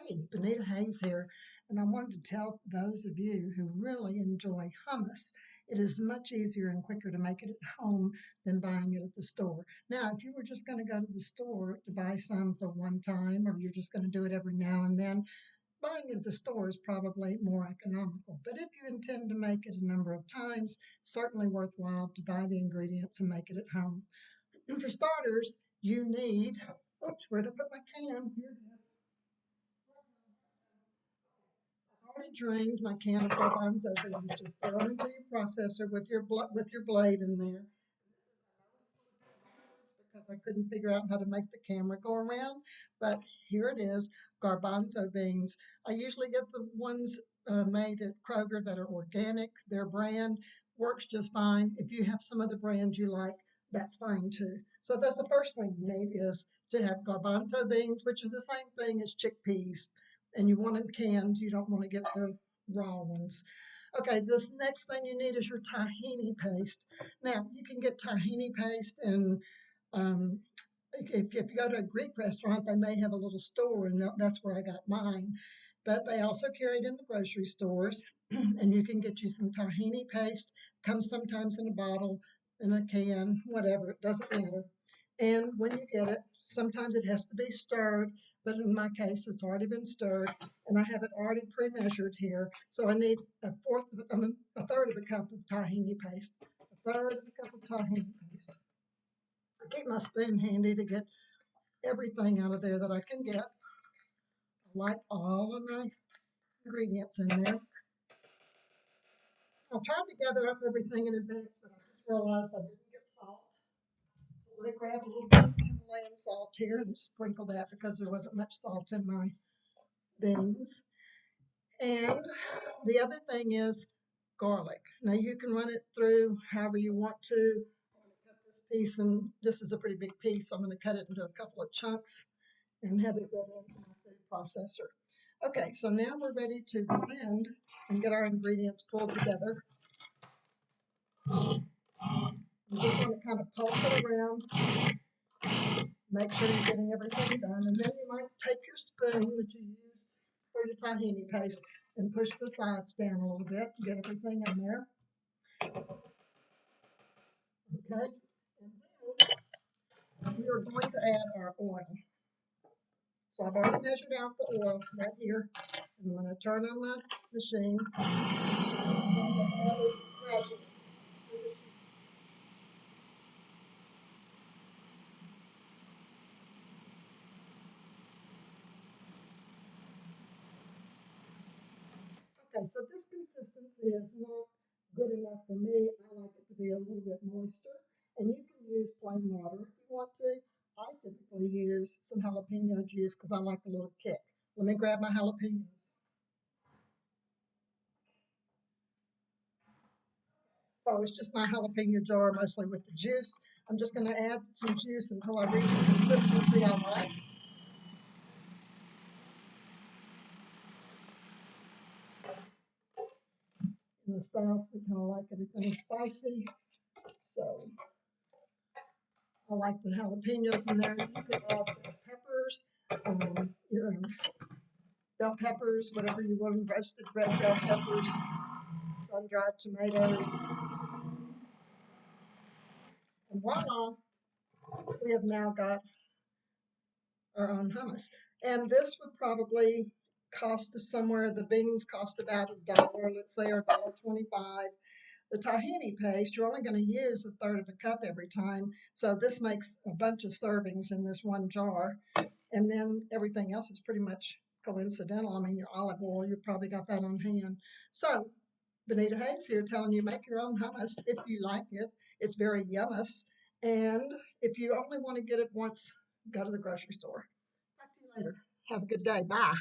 Hey, Benita Hayes here, and I wanted to tell those of you who really enjoy hummus, it is much easier and quicker to make it at home than buying it at the store. Now, if you were just going to go to the store to buy some for one time, or you're just going to do it every now and then, buying it at the store is probably more economical. But if you intend to make it a number of times, certainly worthwhile to buy the ingredients and make it at home. And for starters, you need, oops, where'd I put my can? Here it is. Already drained my can of garbanzo beans. Just throw it into your processor with your blade in there. Because I couldn't figure out how to make the camera go around, but here it is, garbanzo beans. I usually get the ones made at Kroger that are organic. Their brand works just fine. If you have some other brand you like, that's fine too. So that's the first thing you need is to have garbanzo beans, which is the same thing as chickpeas. And you want them canned. You don't want to get the raw ones. Okay, this next thing you need is your tahini paste. Now, you can get tahini paste in um, if you go to a Greek restaurant, they may have a little store, and that's where I got mine. But they also carry it in the grocery stores, and you can get you some tahini paste. Comes sometimes in a bottle, in a can, whatever. It doesn't matter. And when you get it, sometimes it has to be stirred, but in my case, it's already been stirred, and I have it already pre-measured here. So I need a third of a cup of tahini paste. A third of a cup of tahini paste. I keep my spoon handy to get everything out of there that I can get. I like all of my ingredients in there. I tried to gather up everything in advance, but I just realized I didn't get salt. So let me grab a little bit of Himalayan salt here and sprinkle that because there wasn't much salt in my beans. And the other thing is garlic. Now you can run it through however you want to. I'm going to cut this piece, and this is a pretty big piece, so I'm going to cut it into a couple of chunks and have it ready into my food processor. Okay, so now we're ready to blend and get our ingredients pulled together. You just want to kind of pulse it around, make sure you're getting everything done, and then you might take your spoon that you used for your tahini paste and push the sides down a little bit, get everything in there. Okay, and then we are going to add our oil. So I've already measured out the oil right here. And I'm going to turn on my machine. I'm going to add it gradually. Okay, so this consistency is not good enough for me. I like it to be a little bit moister. And you can use plain water if you want to. I typically use some jalapeno juice because I like a little kick. Let me grab my jalapenos. So it's just my jalapeno jar, mostly with the juice. I'm just going to add some juice until I reach the consistency I like. In the South, we kind of like everything spicy. So I like the jalapenos in there. You could add peppers, bell peppers, whatever you want, roasted red bell peppers, sun-dried tomatoes. And voila, we have now got our own hummus. And this would probably cost somewhere, the beans cost about $1, let's say, or $1.25. The tahini paste, you're only going to use a third of a cup every time. So this makes a bunch of servings in this one jar. And then everything else is pretty much coincidental. I mean, your olive oil, you probably got that on hand. So Benita Hayes here telling you make your own hummus if you like it. It's very yummus. And if you only want to get it once, go to the grocery store. Talk to you later. Have a good day. Bye.